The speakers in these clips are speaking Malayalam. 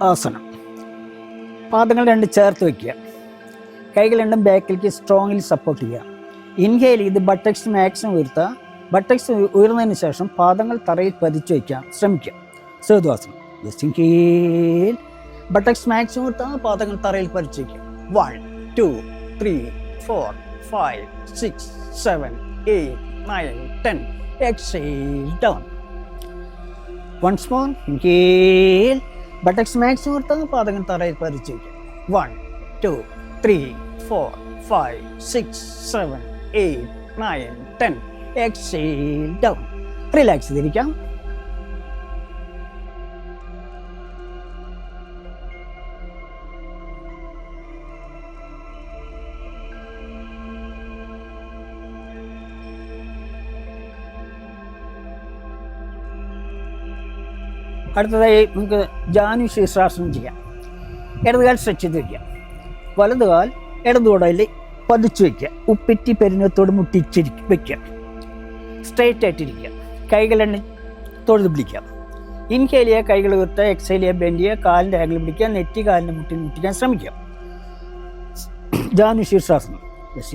ആസനം. പാദങ്ങൾ രണ്ടും ചേർത്ത് വയ്ക്കുക. കൈകൾ രണ്ടും ബാക്കിലേക്ക് സ്ട്രോങ്ലി സപ്പോർട്ട് ചെയ്യുക. ഇൻഹേൽ ചെയ്ത് ബട്ടക്സ് മാക്സിമം ഉയർത്തുക. ബട്ടക്സ് ഉയർന്നതിന് ശേഷം പാദങ്ങൾ തറയിൽ പതിച്ചു വയ്ക്കാൻ ശ്രമിക്കുക. സേതുവാസനം. ജസ്റ്റ് ഇൻഹേൽ, ബട്ടക്സ് മാക്സിമം ഉയർത്തുക, പാദങ്ങൾ തറയിൽ പതിച്ചു വയ്ക്കുക. 1 2 3 4 5 6 7 8 9 10. Exhale down. Once more. Inhale, buttocks maximum ഉയർത്തുക, പാദങ്ങൾ തറയിൽ പതിച്ചു വയ്ക്കുക. 1 2 3 4 5 6 7 8 9 10. Exhale down. റിലാക്സ് ചെയ്തിരിക്കാം. അടുത്തതായി നമുക്ക് ജാനു ശീർഷാസനം ചെയ്യാം. ഇടതുകാൽ സ്ട്രെച്ച് ചെയ്ത് വയ്ക്കുക. വലതുകാൽ ഇടതുകൊടയിൽ പതിച്ചു വയ്ക്കുക. ഉപ്പിറ്റി പെരിനത്തോട് മുട്ടിച്ചിരിക്കുക വയ്ക്കുക. സ്ട്രെയിറ്റ് ആയിട്ടിരിക്കുക. കൈകൾ എണ്ണി തൊഴുത് പിടിക്കുക. ഇൻഹേൽ ചെയ്യുക, കൈകൾ ഉയർത്തുക. എക്സേൽ ചെയ്യുക, ബെൻഡ് ചെയ്യുക, കാലിൻ്റെ ആംഗിൾ പിടിക്കുക. നെറ്റി കാലിൻ്റെ മുട്ടിൽ മുട്ടിക്കാൻ ശ്രമിക്കുക. ജാനു ശീർഷാസനം.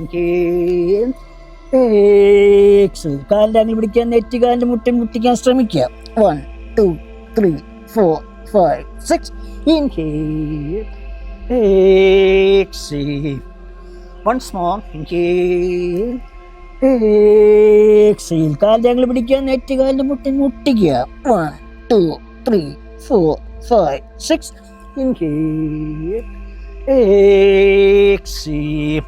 ഇൻഹേൽ, എക്സേൽ, കാലിൻ്റെ ആംഗിൾ പിടിക്കുക. നെറ്റി കാലിൻ്റെ മുട്ടിൽ മുട്ടിക്കാൻ ശ്രമിക്കുക. 1 2 3 4 5 6. Inhale, exhale. Once more. Inhale, exhale. കാലിൻ്റെ ആംഗിൾ പിടിക്കുക. നെറ്റ് കാലിൻ്റെ മുട്ടിൽ മുട്ടിക്കുക. 1 2 3 4 5 6. Inhale, exhale.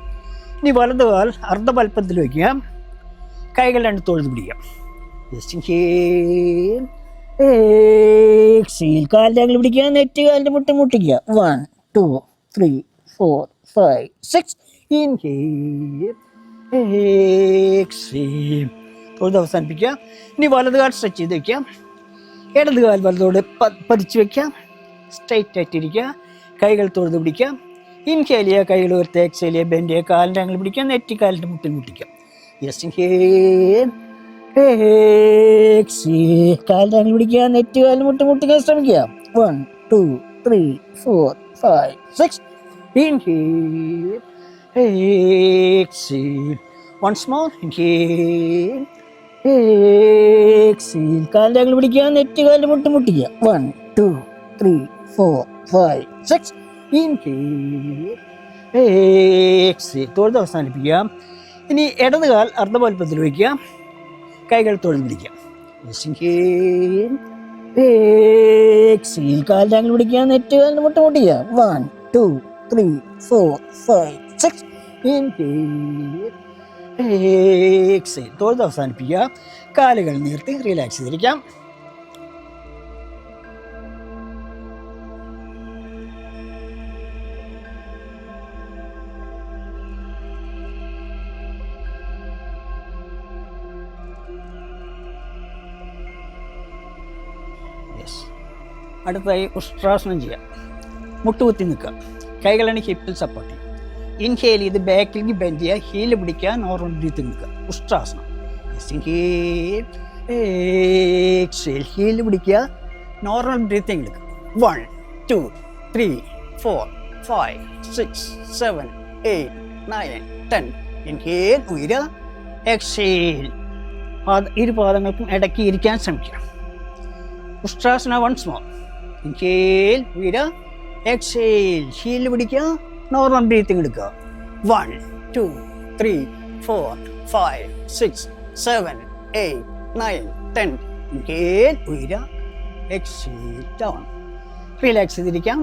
ഇനി വലതുകാൽ അർദ്ധപൽപ്പത്തിൽ വയ്ക്കുക. കൈകൾ രണ്ട് തൊഴുത് പിടിക്കുക. Just inhale, exhale. കാലിൻ്റെ ആംഗിൾ പിടിക്കുക. നെറ്റ് കാലിൻ്റെ മുട്ടിൽ മുട്ടിക്കുക. 1 2 3 4 5 6. Inhale, exhale. തൊഴുത് അവസാനിപ്പിക്കുക. ഇനി വലതുകാൽ സ്ട്രെച്ച് ചെയ്ത് വയ്ക്കുക. ഇടതുകാൽ വലതോട് പതിച്ച് വയ്ക്കുക. സ്ട്രൈറ്റ് ആയിട്ടിരിക്കുക. കൈകൾ തൊഴുത് പിടിക്കുക. ഇൻഹേൽ ചെയ്യുക, കൈകൾ ഉയർത്തുക. എക്സേൽ ചെയ്യുക, ബെൻഡ് ചെയ്യുക, കാലിൻ്റെ ആംഗിൾ പിടിക്കുക. നെറ്റ് കാലിൻ്റെ മുട്ടിൽ മുട്ടിക്കുക. Just inhale, exhale. കാലിൻ്റെ ആംഗിൾ പിടിക്കുക. നെറ്റ് കാലിന് മുട്ടിക്കാൻ ശ്രമിക്കുക. 1 2 3 4 5 6. Inhale, exhale. Once more. Inhale, exhale. കാലിൻ്റെ ആംഗിൾ പിടിക്കുക. നെറ്റ് കാലിന് മുട്ടിക്കുക. 1 2 3 4 5 6. Inhale, exhale. തൊഴുത് അവസാനിപ്പിക്കുക. ഇനി ഇടതുകാൽ അർദ്ധപൽപ്പത്തിൽ വയ്ക്കുക. കൈകൾ തൊഴുത് പിടിക്കുക. Inhale, exhale. കാലിൻ്റെ ആംഗിൾ പിടിക്കുക. നെറ്റ് കാലിന് മുട്ടിക്കുക. 1 2 3 4 5 6. Inhale, exhale. തൊഴുത് അവസാനിപ്പിക്കുക. കാലുകൾ നീർത്തി റിലാക്സ് ചെയ്തിരിക്കാം. അടുത്തതായി ഉഷ്ട്രാസനം ചെയ്യാം. മുട്ടുകുത്തി നിൽക്കുക. കൈകളാണ് ഹിപ്പിൽ സപ്പോർട്ട് ചെയ്യുക. ഇൻഹേൽ ചെയ്ത് ബാക്കിലേക്ക് ബെൻഡ് ചെയ്യുക. ഹീല് പിടിക്കുക. നോർമൽ ബ്രീത്തിൽ നിൽക്കുക. ഉഷ്ട്രാസനം. Inhale, exhale. ഹീല് പിടിക്കുക. നോർമൽ ബ്രീത്തിങ് എടുക്കുക. 1 2 3 4 5 6 7 8 9 10. ഇൻഹേൽ, ഉയരുക. എക്സേൽ. ഇരു പാദങ്ങൾക്കും ഇടയ്ക്ക് ഇരിക്കാൻ ശ്രമിക്കുക. ഉഷ്ട്രാസന. once more. Inhale, ഉയരുക. എക്സേൽ. ഹീൽ പിടിക്കുക. നോർമൽ ബ്രീത്തിങ് എടുക്കുക. 1 2 3 4 5 6 7 8 9 10. Inhale, ഉയരുക. Exhale down. റിലാക്സ് ചെയ്തിരിക്കാം.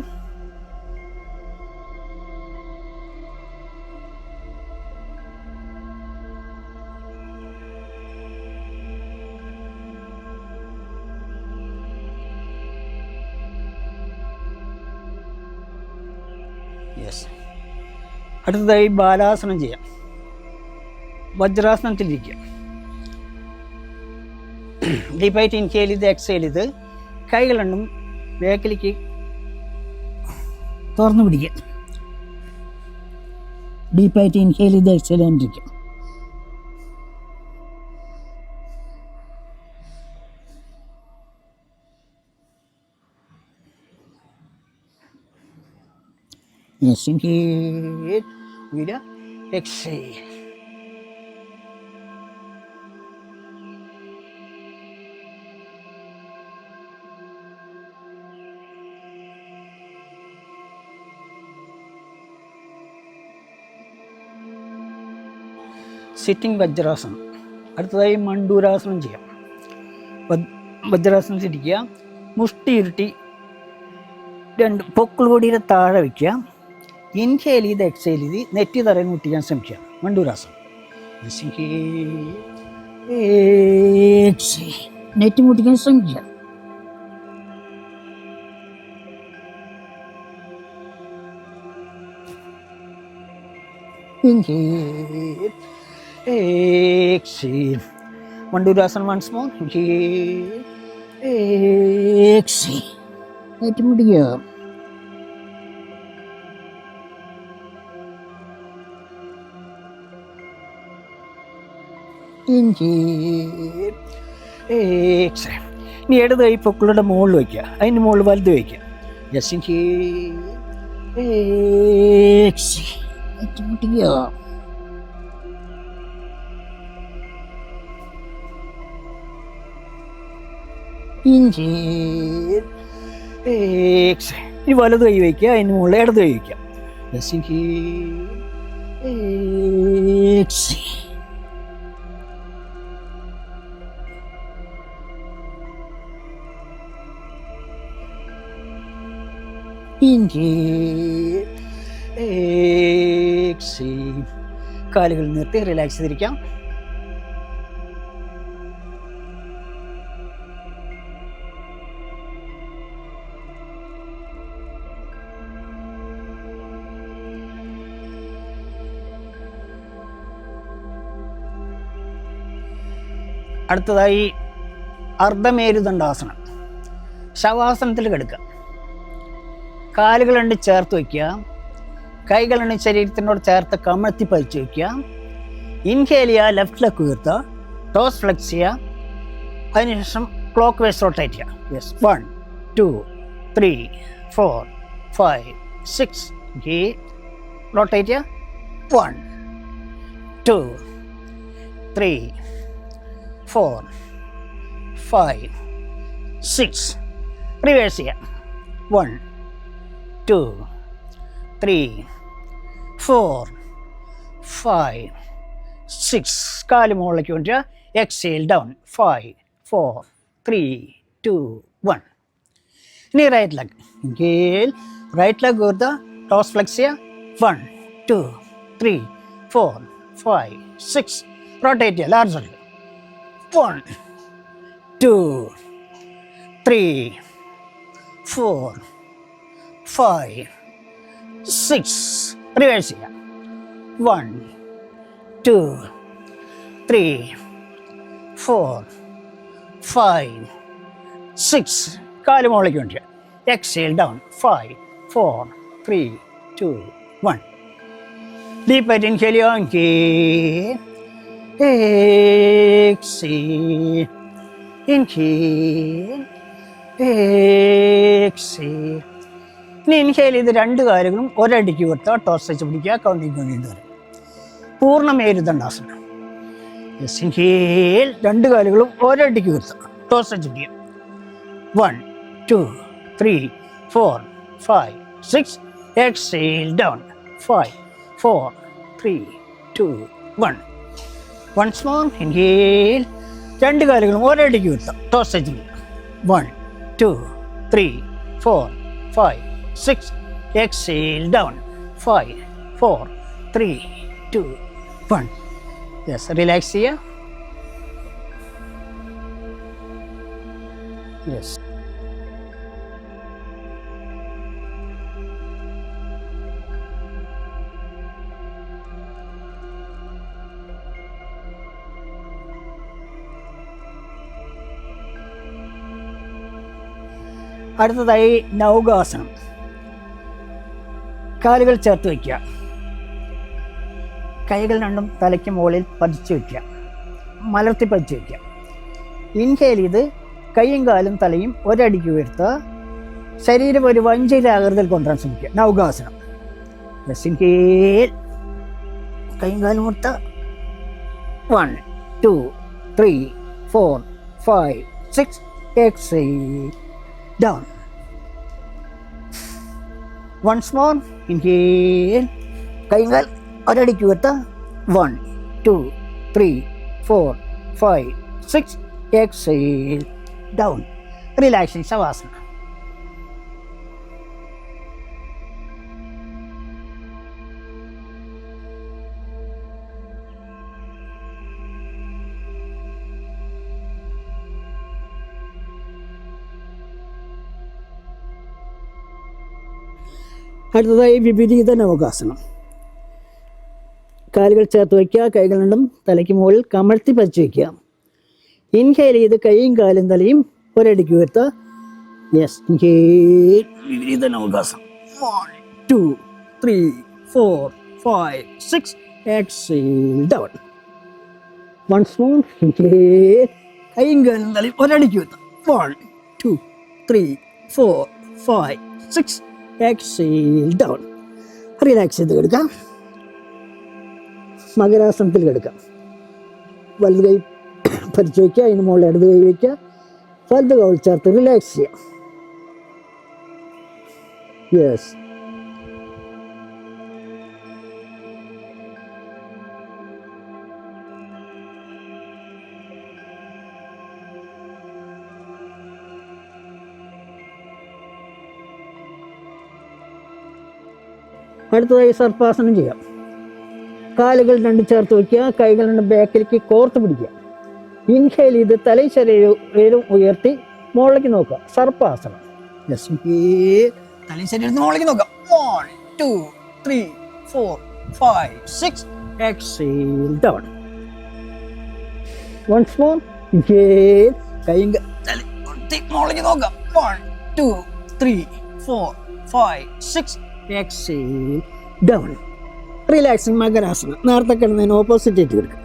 അടുത്തതായി ബാലാസനം ചെയ്യാം. വജ്രാസനത്തിലിരിക്കുക. ഡീപ്പായിട്ട് ഇൻഹേൽ ചെയ്ത് എക്സേൽ ചെയ്ത് കൈകൾ രണ്ടും ബാക്കിലേക്ക് തുറന്നു പിടിക്കുക. ഡീപ്പായിട്ട് ഇൻഹേൽ ചെയ്ത് എക്സേൽ ചെയ്തിരിക്കുക. Yes, inhale. Vida. Exhale. Sitting വജ്രാസനം. അടുത്തതായി മണ്ടൂരാസനം ചെയ്യാം. വജ്രാസനത്തിൽ ഇരിക്കുക, മുഷ്ടി ഇരുട്ടി രണ്ട് പൊക്കിൾകൊടിയുടെ താഴെ വയ്ക്കുക. ഇൻഹേൽ ചെയ്ത് എക്സേൽ ചെയ്ത് നെറ്റി തറയിൽ മുട്ടിക്കാൻ ശ്രമിക്കുക. മണ്ടൂരാസനം. നെറ്റി മുട്ടിക്കാൻ ശ്രമിക്കുക. Inhale, exhale. Mandurasana once more. Inhale, exhale. Let me do it. Inhale, exhale. ഇനി ഇടത് കൈ പൊക്കിളുടെ മുകളിൽ വയ്ക്കുക, അതിൻ്റെ മുകളിൽ വലുത് വയ്ക്കുക. Just inhale, exhale. Let me do it. Inhale, exhale. ഇനി വലത് കൈ വയ്ക്കുക, അതിന് മുകളിൽ ഇടത് കൈ വയ്ക്കുക. Just inhale, exhale. Inhale, exhale. കാലുകൾ നിർത്തി റിലാക്സ് ചെയ്തിരിക്കാം. അടുത്തതായി അർദ്ധമേരുദണ്ഡാസനം. ശവാസനത്തിൽ കിടക്കുക. കാലുകൾ രണ്ട് ചേർത്ത് വയ്ക്കുക, കൈകൾ രണ്ട് ശരീരത്തിനോട് ചേർത്ത് കമഴ്ത്തി പതിച്ച് വയ്ക്കുക. ഇൻഹേൽ ചെയ്യുക, ലെഫ്റ്റ് ലെഗ് ഉയർത്തുക, ടോസ് ഫ്ലെക്സ് ചെയ്യുക. അതിനുശേഷം ക്ലോക്ക് വൈസ് റൊട്ടേറ്റ് ചെയ്യുക. യെസ്, 1 2 3 4 5 6. റൊട്ടേറ്റ് ചെയ്യുക. 1 2 3 4 5 6. റിവേഴ്സ് ചെയ്യുക. 1 2 3 4 5 6. കാല് മുകളിലേക്ക് കൊണ്ടുവരിക. Exhale down. 5 4 3 2 1. ഇനി right leg. Inhale, right leg ഉയർത്തുക, ടോസ് ഫ്ലെക്സ് ചെയ്യുക. 1 2 3 4 5 6. റൊട്ടേറ്റ് ചെയ്യുക. Large leg. 1 2 3 4 5 6. റിവേഴ്സ് ചെയ്യാം. 1 2 3 4 5 6. കാല് മുകളിലേക്ക് കൊണ്ടുവരിക. Exhale down. 5 4 3 2 1. ഡീപ്പായിട്ട് ഇൻഹേൽ ചെയ്യുക. Exhale. Inhale. Exhale. ഇനി ഇൻഹേൽ ചെയ്ത് രണ്ട് കാലുകളും ഒരടിക്ക് കൊടുത്താൽ ടോസ് വെച്ച് പിടിക്കുക. കൗണ്ടിങ് വേണ്ടി വരും. പൂർണ്ണ മേരുദണ്ഡാസനം. യെസ്, ഇൻഹേൽ, രണ്ട് കാലുകളും ഒരടിക്ക് കൊടുത്താൽ ടോസ് വെച്ച് പിടിക്കുക. 1 2 3 4 5 6. Exhale down. 5 4 3 2 1. Once more, inhale. രണ്ട് കാലുകളും ഒരടിക്ക് കൊടുത്താൽ ടോസ് വെച്ച് പിടിക്കുക. 1 2 3 4 5 6. Exhale down. 5 4 3 2 1. Yes, relax here. Yes. അടുത്തതായി നൗകാസനം. കാലുകൾ ചേർത്ത് വയ്ക്കുക, കൈകൾ രണ്ടും തലയ്ക്ക് മുകളിൽ പതിച്ച് വയ്ക്കുക, മലർത്തി പതിച്ച് വയ്ക്കുക. ഇൻഹേൽ ചെയ്ത് കൈയും കാലും തലയും ഒരടിക്ക് ഉയർത്തുക. ശരീരം ഒരു വഞ്ചിയിലെ ആകൃതിയിൽ കൊണ്ടുവരാൻ ശ്രമിക്കുക. നൗകാസനം. Yes, inhale. കൈയും കാലും മുട്ട. 1, 2, 3, 4, 5, 6. Exhale. Down. Once more. Inhale. കൈയും കാൽ ഒരടിക്ക് ഉയർത്താം. 1, 2, 3, 4, 5, 6. Exhale. Down. Relaxing Shavasana. അടുത്തതായി വിപരീത നവകാസനം. കാലുകൾ ചേർത്ത് വയ്ക്കുക, കൈകൾ രണ്ടും തലയ്ക്ക് മുകളിൽ കമഴ്ത്തി പതിച്ച് വയ്ക്കുക. ഇൻഹേൽ ചെയ്ത് കൈയും കാലും തലയും ഒരടിക്ക് ഉയർത്തുക. Yes, inhale. വിപരീത നവകാസനം. 1, 2, 3, 4, 5, 6. Exhale. Down. Once more. Inhale. കൈയും കാലും തലയും ഒരടിക്ക് ഉയർത്തുക. 1, 2, 3, 4, 5, 6. എക്സേൽ. ഡൗൺ. റിലാക്സ് ചെയ്ത് കിടക്കാം. മകരാസനത്തിൽ കിടക്കാം. വലത് കൈ പരിച്ച് വയ്ക്കുക, അതിന് മുകളിൽ ഇടത് കൈ വയ്ക്കുക, വലത് കവിൾ ചേർത്ത് റിലാക്സ് ചെയ്യാം. യെസ്. അടുത്തതായി സർപ്പാസനം ചെയ്യാം. കാലുകൾ രണ്ട് ചേർത്ത് വയ്ക്കുക, കൈകൾ രണ്ട് ബാക്കിലേക്ക് കോർത്ത് പിടിക്കുക. ഇൻഹേൽ ചെയ്ത് തലയും ശരീരവും ഉയർത്തി മുകളിലേക്ക് നോക്കുക. സർപ്പാസനം. തലയും ശരീരത്തിന് മുകളിലേക്ക് നോക്കാം. 1, 2, 3, 4, 5, 6. Exhale. Down. Once more. Inhale. കൈയും തലയും മുകളിലേക്ക് നോക്കാം. 1, 2, 3, 4, 5, 6. എക്സേൽ. ഡൗൺ. റിലാക്സിങ് മകരാസനം. നേരത്തെ കിടന്നതിന് ഓപ്പോസിറ്റ് ആയിട്ട് കിടക്കുക.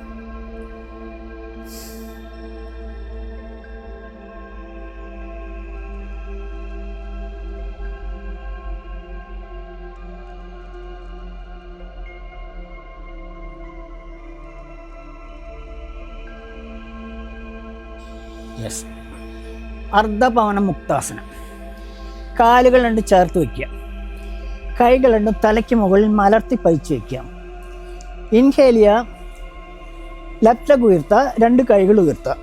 യെസ്. അർദ്ധപവന മുക്താസനം. കാലുകൾ രണ്ട് ചേർത്ത് വയ്ക്കുക, കൈകൾ രണ്ടും തലയ്ക്ക് മുകളിൽ മലർത്തി പതിച്ച് വയ്ക്കാം. ഇൻഹേൽ ചെയ്യുക, ലെഫ്റ്റ് ലെഗ് ഉയർത്തുക, രണ്ട് കൈകൾ ഉയർത്തുക.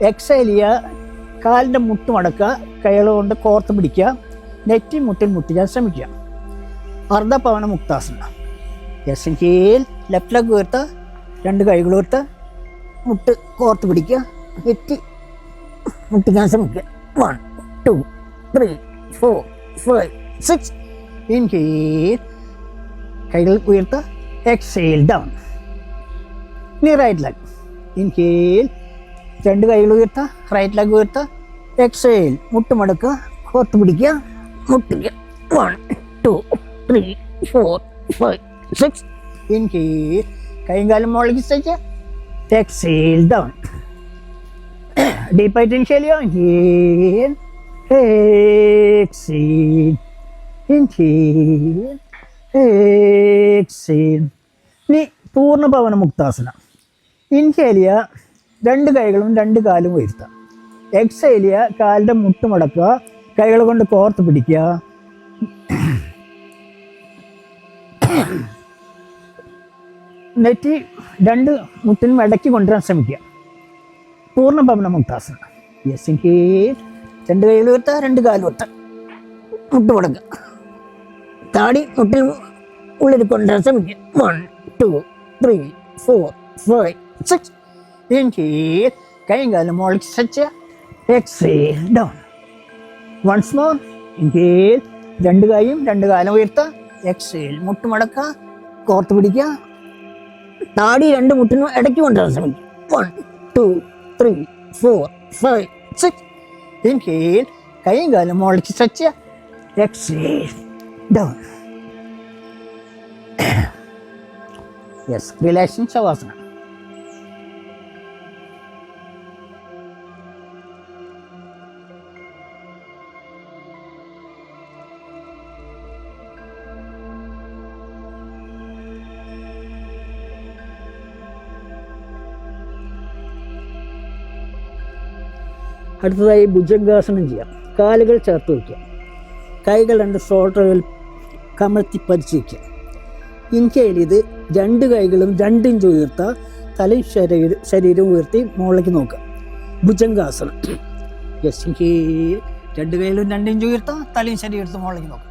എക്സേൽ ചെയ്യുക, കാലിൻ്റെ മുട്ട് മടക്കുക, കൈകൾ കൊണ്ട് കോർത്ത് പിടിക്കുക, നെറ്റി മുട്ടിൽ മുട്ടിക്കാൻ ശ്രമിക്കുക. അർദ്ധപവന മുക്താസന. യെസ്. ഇൻഹേൽ. ലെഫ്റ്റ് ലെഗ് ഉയർത്തുക, രണ്ട് കൈകൾ ഉയർത്തുക, മുട്ട് കോർത്ത് പിടിക്കുക, നെറ്റി മുട്ടിക്കാൻ ശ്രമിക്കുക. 1, 2, 3, 4, 5, 6. ഇൻഹേൽ. കൈകൾ ഉയർത്തുക. എക്സേൽ. ഡൗൺ. ഇനി റൈറ്റ് ലെഗ്. ഇൻഹേൽ. രണ്ട് കൈകൾ ഉയർത്തുക, റൈറ്റ് ലെഗ് ഉയർത്തുക. എക്സേൽ. മുട്ട് മടക്കുക, കോർത്ത് പിടിക്കുക, മുട്ടിക്കുക. 1, 2, 3, 4, 5, 6. ഇൻഹേൽ. കൈയും കാലും മുകളിലേക്ക് സ്ട്രെച്ച്. എക്സേൽ. ഡൗൺ. ഡീപ്പായിട്ട് ഇൻഹേൽ ചെയ്യുക. ഇൻഹേൽ. എക്സേൽ. ഇൻഹേൽ. എക്സേൽ. ഇനി പൂർണ്ണപവന മുക്താസന. ഇൻഹേൽ ചെയ്യുക, രണ്ട് കൈകളും രണ്ട് കാലും ഉയർത്തുക. എക്സേൽ ചെയ്യുക, കാലിൻ്റെ മുട്ട് മടക്കുക, കൈകൾ കൊണ്ട് കോർത്ത് പിടിക്കുക. നെറ്റി രണ്ട് മുട്ടിനും ഇടയ്ക്ക് കൊണ്ടുവരാൻ ശ്രമിക്കുക. പൂർണ്ണപവന മുക്താസന. യെസ്. ഇൻഹേൽ. രണ്ട് കൈകൾ ഉയർത്തുക, രണ്ട് കാലും ഉയർത്തുക, മുട്ട് മടക്കുക, താടി മുട്ടിൽ ഉള്ളിൽ കൊണ്ടുവരാൻ ശ്രമിക്കുക. 1, 2, 3, 4, 5, 6. ഇൻഹേൽ. കൈയും കാലും മുകളിലേക്ക് stretch. Exhale. Down. Once more. Inhale. രണ്ട് കൈയും രണ്ട് കാലും ഉയർത്തുക. എക്സേൽ. മുട്ട് മടക്കുക, കോർത്ത് പിടിക്കുക, താടി രണ്ട് മുട്ടിനും ഇടയ്ക്ക് കൊണ്ടുവരാൻ ശ്രമിക്കുക. 1, 2, 3, 4, 5, 6. ഇൻഹേൽ. കൈയും കാലും മുകളിലേക്ക് stretch. Exhale. Down. Yes. Relaxing shavasana. അടുത്തതായി ഭുജംഗാസനം ചെയ്യാം. കാലുകൾ ചേർത്ത് വയ്ക്കുക. കൈകൾ രണ്ട് ഷോൾഡറുകൾ കമഴ്ത്തി പതിച്ച് വയ്ക്കുക. ഇൻഹേൽ ചെയ്ത് രണ്ട് കൈകളും 2 ഇഞ്ച് ഉയർത്തുക. തലയും ശരീരവും ഉയർത്തി മുകളിലേക്ക് നോക്കുക. ഭുജംഗാസനം. Yes, inhale. 2 കൈകളും 2 ഇഞ്ച് ഉയർത്തുക. തലയും ശരീരം എടുത്ത് മുകളിലേക്ക് നോക്കുക.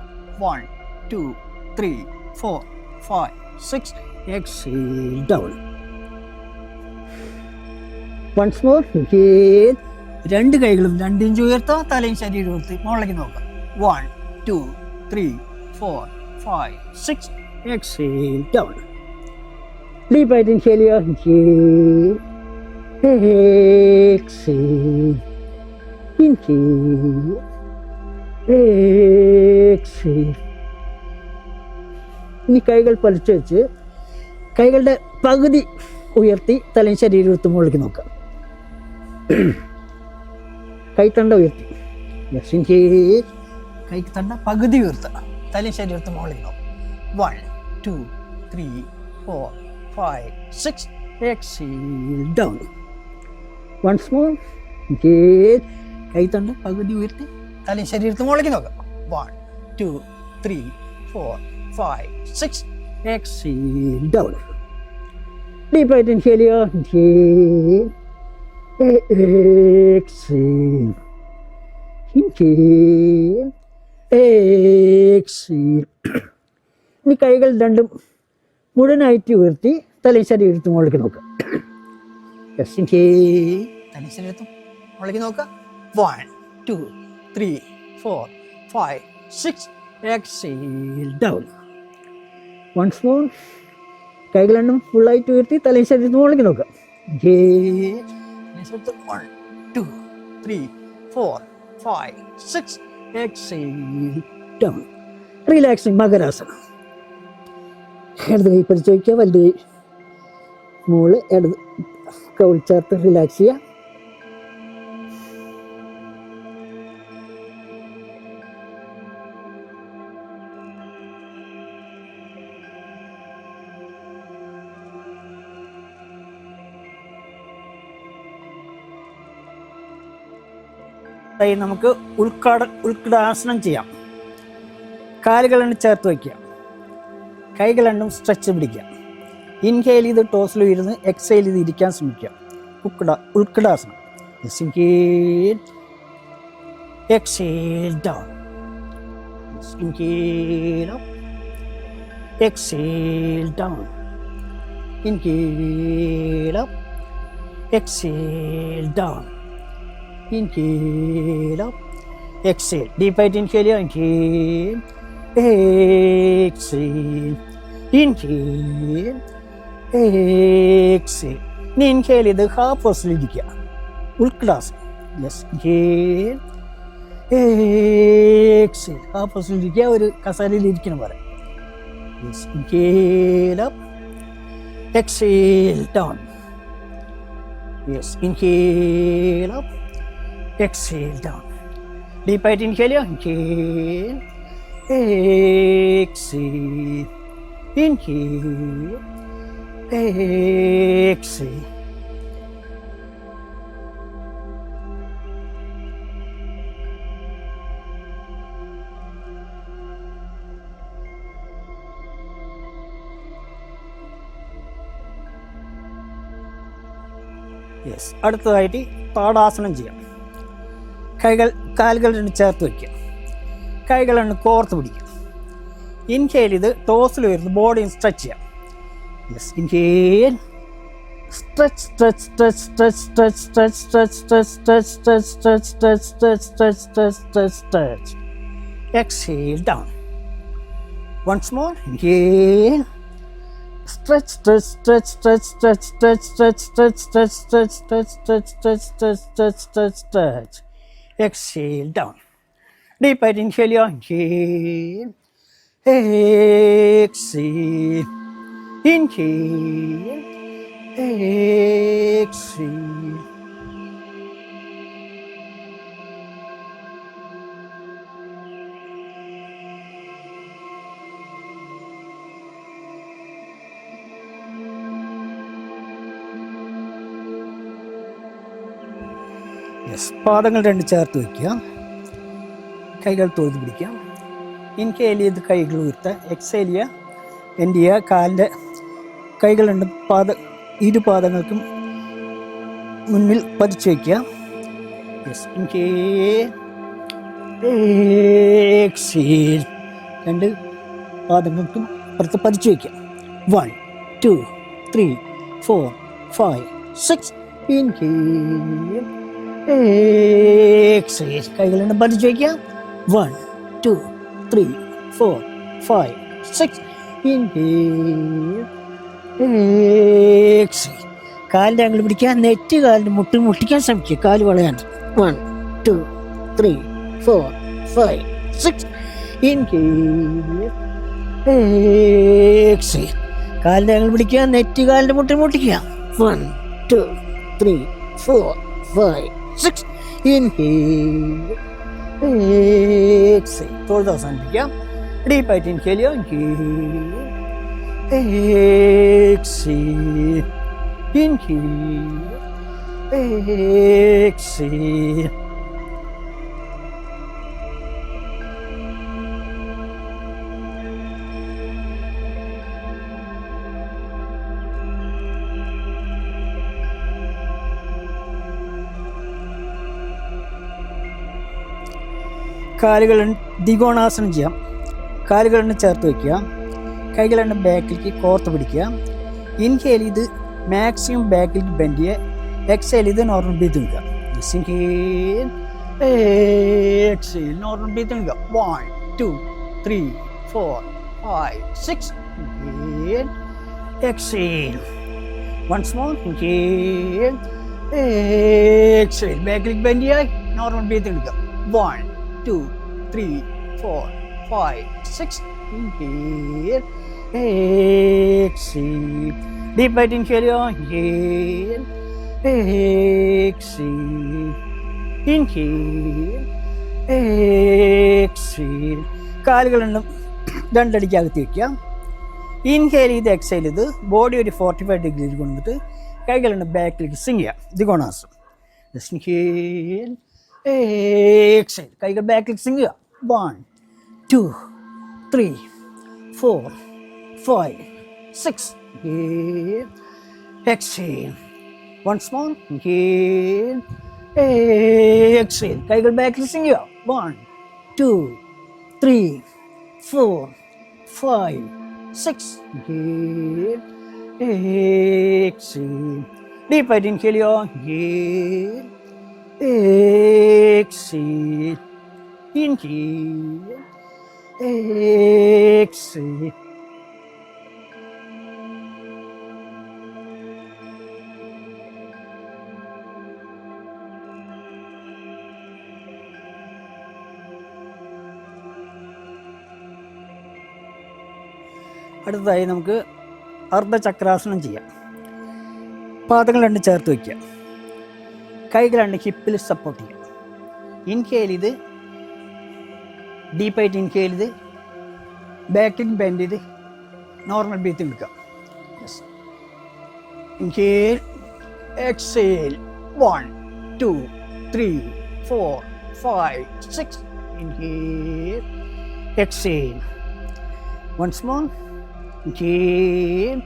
1 2 3 4 5 6. Exhale down. Once more. Inhale. 2 കൈകളും 2 ഇഞ്ച് ഉയർത്തുക. തലയും ശരീരം ഉയർത്തി മുകളിലേക്ക് നോക്കുക. 1 2 3 4 5 6. Exhale down. Deep breath. Inhale. Inhale. Exhale. Inhale. Exhale. ഇനി കൈകൾ പറിച്ചു വെച്ച് കൈകളുടെ പകുതി ഉയർത്തി തലയും ശരീരം എടുത്ത് മുകളിലേക്ക് നോക്കാം. കൈത്തണ്ട ഉയർത്തി. കൈത്തണ്ട പകുതി ഉയർത്തുക. തലയും ശരീരം എടുത്ത് മുകളിലേക്ക് നോക്കാം. 1 2 3 4 5 6. Exhale down. Once more. കൈത്തണ്ട പകുതി ഉയർത്തി തലയും ശരീരത്ത് മുകളിലേക്ക് നോക്കാം. 1 2 3 4 5 6. Exhale down. Deep breath. Inhale. Inhale. Exhale. Inhale. Exhale. ഇനി കൈകൾ രണ്ടും മുഴുവനായിട്ട് ഉയർത്തി തലയും ശരീരത്ത് മുകളിലേക്ക് നോക്കുക. Yes, inhale. തലയും ശരീരത്തും മുകളിലേക്ക് നോക്കുക. 1 2 3 4 5 6. Exhale down. Once more. കൈകൾ രണ്ടും ഫുള്ളായിട്ട് ഉയർത്തി തലയും ശരീരത്ത് മുകളിലേക്ക് നോക്കുക. 1 2 3 4 5 6. Exhale down. Relaxing മകരാസനം. ഇടത് കൈ പിടിച്ച് വയ്ക്കുക. വലത് കൈ മുകളിൽ ഇടത് കൗൾ ചേർത്ത് റിലാക്സ് ചെയ്യുക. നമുക്ക് ഉൾക്കടാസനം ചെയ്യാം. കാലുകൾ രണ്ടും ചേർത്ത് വയ്ക്കുക. കൈകൾ രണ്ടും സ്ട്രെച്ച് പിടിക്കുക. ഇൻഹേൽ ചെയ്ത് ടോസിൽ ഇരുന്ന് എക്സേൽ ചെയ്ത് ഇരിക്കാൻ ശ്രമിക്കുക. ഉൾക്കടാസനം. Inhale. Exhale down. Inhale up. Exhale down. Inhale up. Exhale down. Inhale up, exhale. Deep breath. Inhale. Inhale. Exhale. Inhale. Exhale. ഇനി ഇൻഹേൽ ചെയ്ത് ഹാഫ് പോസിൽ ഇരിക്കുക. ഉൾക്കടാസനം. Yes, inhale. എക്സേൽ. ഹാഫ് പോസിൽ ഇരിക്കുക. ഒരു കസേരയിൽ ഇരിക്കണം പോലെ. Yes, inhale up. Exhale down. Yes, inhale up. Exhale down. Deep breath. Inhale. Inhale. Exhale. Inhale. Exhale. Yes. അടുത്തതായിട്ട് താടാസനം ചെയ്യാം. കാലുകൾ രണ്ട് ചേർത്ത് വയ്ക്കുക. കൈകൾ രണ്ട് കോർത്ത് പിടിക്കുക. ഇൻഹേൽ ചെയ്ത് ടോസിൽ വരുന്ന ബോഡി സ്ട്രെച്ച് ചെയ്യാം. Yes, inhale. Stretch stretch stretch stretch stretch stretch stretch stretch stretch stretch stretch stretch stretch stretch. Exhale down. Once more. Inhale. Stretch stretch stretch stretch stretch stretch stretch stretch stretch stretch stretch stretch stretch stretch stretch stretch stretch. Exhale down. Deep breath. Inhale. Inhale. Exhale. Inhale. Exhale. Yes. പാദങ്ങൾ രണ്ട് ചേർത്ത് വയ്ക്കുക. കൈകൾ തൊഴുത് പിടിക്കാം. ഇൻഹേൽ ചെയ്ത് കൈകൾ ഉയർത്തുക. എക്സേൽ ചെയ്യുക. ബെൻഡ് ചെയ്യുക. കാലിൻ്റെ കൈകൾ രണ്ട് ഇരുപാദങ്ങൾക്കും മുന്നിൽ പതിച്ച് വയ്ക്കുക. യെസ്. ഇൻഹേൽ. എക്സേൽ. രണ്ട് പാദങ്ങൾക്കും പുറത്ത് പതിച്ച് വയ്ക്കുക. 1 2 3 4 5 6. ഇൻഹേൽ. എക്സേൽ. കൈകൾ രണ്ട് പതിച്ച് വയ്ക്കുക. 1 2 3 4 5 6. ഇൻഹേൽ. എക്സേൽ. കാലിൻ്റെ ആംഗിൾ പിടിക്കുക. നെറ്റ് കാലിൻ്റെ മുട്ടിക്കാൻ ശ്രമിക്കുക. കാല് വളയാണ്ട്. 1 2 3 4 5 6. ഇൻഹേൽ. എക്സേൽ. കാലിൻ്റെ ആംഗിൾ പിടിക്കുക. നെറ്റ് കാലിൻ്റെ മുട്ടിക്കുക. 1 2 3 4 5 6. ഇൻഹേൽ. എക്സേൽ. തൊഴുത് അവസാനിപ്പിക്കുക. ഡീപ്പായിട്ട് ഇൻഹേൽ ചെയ്യുക. ഇൻഹേൽ. എക്സേൽ. ഇൻഹേൽ. എക്സേൽ. കാലുകൾ ദ്വികോണാസനം ചെയ്യാം. കാലുകളെണ്ണം ചേർത്ത് വയ്ക്കുക. കൈകളെണ്ണം ബാക്കിലേക്ക് കോർത്ത് പിടിക്കുക. ഇൻഹേൽ ചെയ്ത് മാക്സിമം ബാക്കിലേക്ക് ബെൻഡ് ചെയ്യുക. എക്സേൽ ചെയ്ത് നോർമൽ ബ്രീത്ത് എടുക്കുക. ഇൻഹേൽ. എക്സേൽ. നോർമൽ ബ്രീത്ത് എടുക്കുക. 1 2 3 4 5 6. Inhale. Exhale. Once more. Inhale. Exhale. ബാക്കിലേക്ക് ബെൻഡ് ചെയ്യുക. നോർമൽ ബ്രീത്ത് എടുക്കുക. 1 2 3 4 5 6. Inhale. Exhale. Deep breath. Inhale. Inhale. Exhale. Inhale. Exhale. കാലുകൾ രണ്ടടിക്കകത്ത് വയ്ക്കുക. ഇൻഹേൽ ചെയ്ത് എക്സൈൽ ചെയ്ത് ബോഡി ഒരു 45 ഡിഗ്രിയിൽ കൊണ്ടിട്ട് കൈകളുണ്ട് ബാക്കിലേക്ക് സ്വിങ് ചെയ്യാം. ദ്വികോണാസനം. ഇൻഹേൽ. എക്സൈൽ. കൈകൾ ബാക്കിലേക്ക് സ്വിങ് ചെയ്യുക. 1 2 3 4 5 6. Inhale. Exhale. Once more. Inhale. Exhale. കൈകൾ ബാക്കിലേക്ക് സ്വിങ് ചെയ്യുക. 1 2 3 4 5 6. Inhale. Exhale. Deep inhale. Inhale. Exhale. Inhale. Exhale. അടുത്തതായി നമുക്ക് അർദ്ധചക്രാസനം ചെയ്യാം. പാദങ്ങൾ രണ്ട് ചേർത്ത് വയ്ക്കുക. കൈകൾ രണ്ട് ഹിപ്പിൽ സപ്പോർട്ട് ചെയ്യുക. ഇൻഹേൽ ചെയ്ത് ഡീപ്പായിട്ട് ഇൻഹേൽ ചെയ്ത് ബാക്കിൽ ബെൻഡ് ചെയ്ത് നോർമൽ ബ്രീത്ത് എടുക്കുക. Inhale. Exhale. 1 2 3 4 5 6. Inhale. Exhale. Once more. Inhale.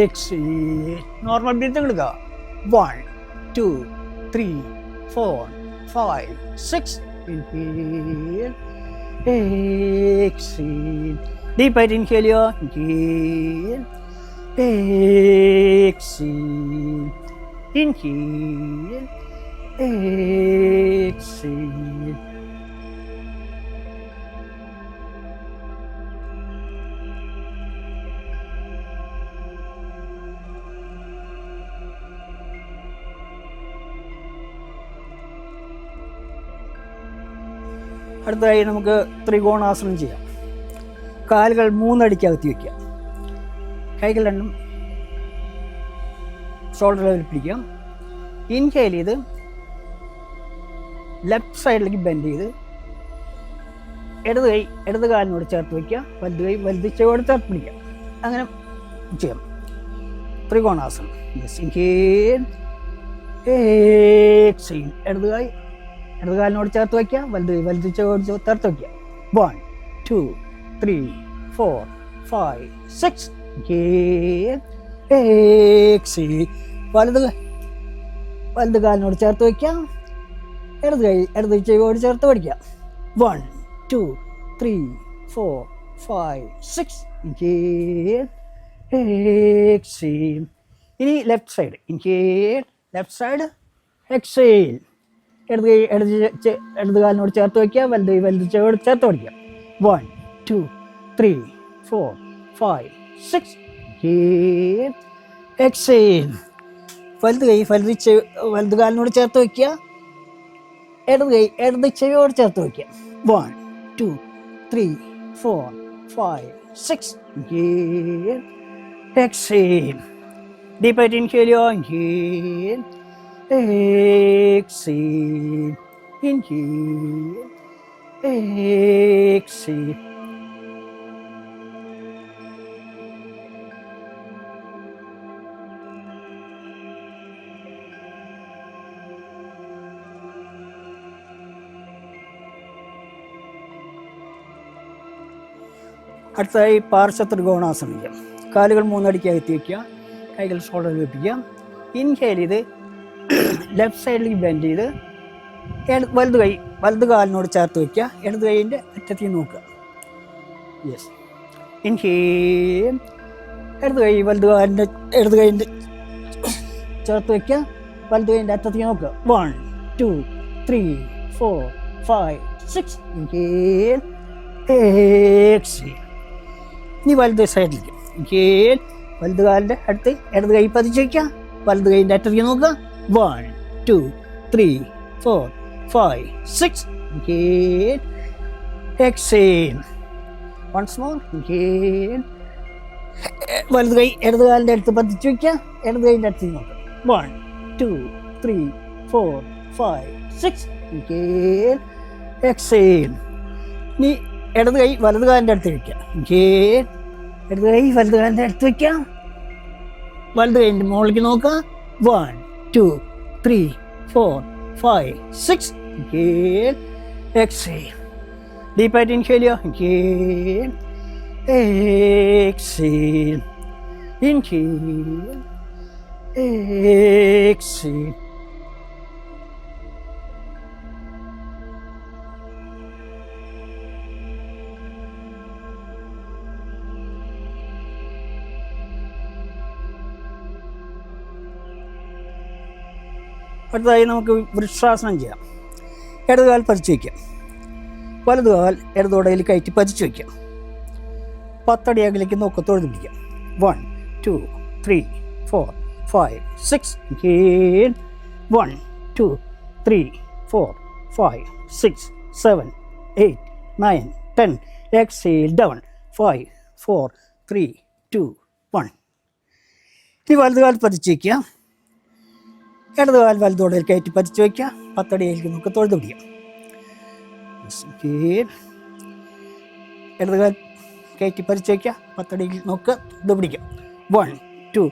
Exhale. Normal breathing എടുക്കുക. 1 2 3 4 5 6. Inhale. Exhale. Deep breath. Inhale. Inhale. Exhale. Inhale. Exhale. അടുത്തതായി നമുക്ക് ത്രികോണാസനം ചെയ്യാം. കാലുകൾ മൂന്നടിക്കകത്തി വയ്ക്കുക. കൈകൾ രണ്ടും ഷോൾഡർ ലെവലിൽ പിടിക്കാം. ഇൻഹേൽ ചെയ്ത് ലെഫ്റ്റ് സൈഡിലേക്ക് ബെൻഡ് ചെയ്ത് ഇടത് കാലിനോട് ചേർത്ത് വയ്ക്കുക. വലത് കൈ വലത് ചെവോട് ചേർത്ത് പിടിക്കുക. അങ്ങനെ ചെയ്യാം. ത്രികോണാസനം. യെസ്. ഇൻഹേൽ. എക്സെയിൽ. ഇടതുകാലിനോട് ചേർത്ത് വയ്ക്കുക. വലത് ചേർത്ത് വയ്ക്കുക. 1 2 3 4 5 6. എക്സെയിൽ. വലത് കാലിനോട് ചേർത്ത് വയ്ക്കുക. ഇടത് ചെവിയോട് ചേർത്ത് പഠിക്കുക. 1 2 3 4 5 6. എക്സെയിൽ. ഇനി left side. Inhale. Left side. Exhale. ഇടത് കാലിനോട് ചേർത്ത് വയ്ക്കുക. വലത് ചെവിയോട് ചേർത്ത് പഠിക്കുക. 1 2 3 4 5 6. എക്സെയിൽ. വലത് കാലിനോട് ചേർത്ത് വയ്ക്കുക. ഇടത് ചെവിയോട് ചേർത്ത് വയ്ക്കുക. 1 2 3 4 5 6. Exhale. Deep breath, inhale, inhale. Exhale. Inhale. Exhale. അടുത്തതായി പാർശ്വത്രികോണാസനം ചെയ്യാം. കാലുകൾ 3 അടിക്കായി എത്തി വയ്ക്കുക. കൈകൾ ഷോൾഡറിൽ വെപ്പിക്കുക. ഇൻഹേൽ ചെയ്ത് ലെഫ്റ്റ് സൈഡിലേക്ക് ബെൻഡ് ചെയ്ത് വലത് കാലിനോട് ചേർത്ത് വയ്ക്കുക. ഇടത് കൈയിൻ്റെ അറ്റത്തിൽ നോക്കുക. യെസ്. ഇൻഹേൽ. ഇടത് കൈയിൻ്റെ ചേർത്ത് വയ്ക്കുക. വലത് കൈയിൻ്റെ അറ്റത്തിൽ നോക്കുക. 1 2 3 4 5 6. ഇൻഹേൽ. എക്സേൽ. ഇനി വലത് സൈഡിലേക്ക്. ഇൻഹേൽ. വലത് കാലിൻ്റെ അടുത്ത് ഇടത് കൈ പതിച്ച് വയ്ക്കുക. വലത് കൈയിൻ്റെ അറ്റത്തേക്ക് നോക്കുക. 1 2 3 4 5 6. Inhale. Exhale. Once more. Inhale. വലത് കൈ ഇടത് കാലിൻ്റെ അടുത്ത് പതിച്ച് വയ്ക്കുക. ഇടത് കൈയിൻ്റെ അടുത്തേക്ക് നോക്കുക. 1 2 3 4 5 6. Inhale. Exhale. ഇനി ഇടത് കൈ വലത് കാലിൻ്റെ അടുത്ത് വയ്ക്കുക. ഇൻഹേൽ. ഇടത് കൈ വലത് കാലിൻ്റെ അടുത്ത് വയ്ക്കുക. വലത് കൈൻ്റെ മുകളിലേക്ക് നോക്കുക. 1 2 3 4 5 6. Inhale. Exhale. ഡീപ്പായിട്ട് ഇൻഹേൽ ചെയ്യുക. ഇൻഹേൽ. Exhale. Inhale. Exhale. അടുത്തതായി നമുക്ക് വൃക്ഷാസനം ചെയ്യാം. ഇടത് കാൽ പതിച്ച് വയ്ക്കുക. വലത് കാൽ ഇടതോടയിൽ കയറ്റി പതിച്ച് വയ്ക്കുക. 10 അടി അകലേക്ക് നോക്കുക. തൊഴുത് പിടിക്കുക. 1 2 3 4 5 6. Inhale. 1 2 3 4 5 6 7 8 9 10. Exhale. Down. 5 4 3 2 1. ഇനി വലത് കാൽ പതിച്ച് വയ്ക്കുക. ഇടത് കാൽ വലതോടയിൽ കയറ്റി പതിച്ച് വയ്ക്കുക. 10 അടിയിലേക്ക് നമുക്ക് തൊഴുത് പിടിക്കാം. ഇടത് കാൽ കയറ്റി പതിച്ച് വയ്ക്കുക. 10 അടിയിൽ നോക്കുക. തൊഴുത് പിടിക്കാം. 1 2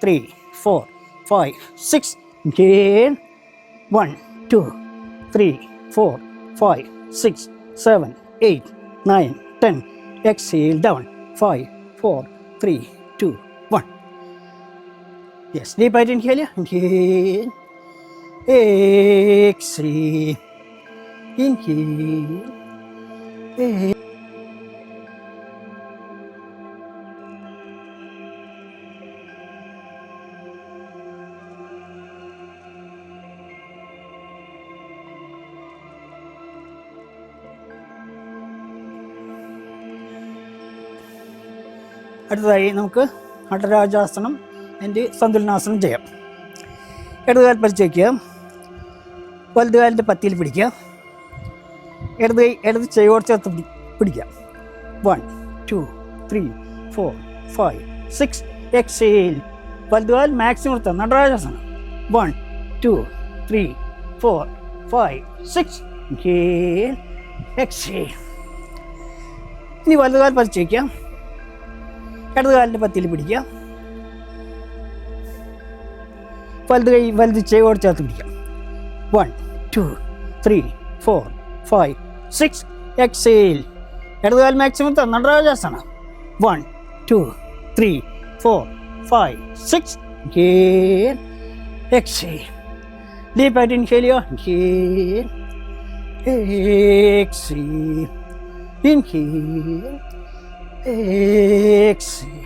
3 4 5 6. Inhale. 1 2 3 4 5 6 7 8 9 10. Exhale. Down. 5 4 3 2 1. Yes, deep breath, inhale. Inhale. Exhale. Inhale. Exhale. അടുത്തതായി നമുക്ക് നടരാജാസനം ആൻഡ് സന്തുലനാസനം ചെയ്യാം. ഇടതുകാൽ പതിച്ച് വയ്ക്കുക. വലതുകാലിൻ്റെ പത്തിയിൽ പിടിക്കുക. ഇടത് ചെവിയോട് ചേർത്ത് പിടിക്കുക. 1 2 3 4 5 6. എക്സേൽ. വലതുകാൽ മാക്സിമം എടുത്താൽ നടരാജാസനം. 1 2 3 4 5 6. ഇൻഹേൽ. എക്സേൽ. ഇനി വലതുകാൽ പതിച്ച് വയ്ക്കുക. ഇടതുകാലിൻ്റെ പത്തിയിൽ പിടിക്കുക. വലത് കൈ വലത് ചേർത്ത് ചേർത്ത് പിടിക്കാം. 1 2 3 4 5 6. എക്സേൽ. ഇടത് കാൽ മാക്സിമം തന്നിട്ട് രാജാസന. 1 2 3 4 5 6. Inhale. Exhale. Deep out inhale. Inhale. Exhale. Inhale. Exhale.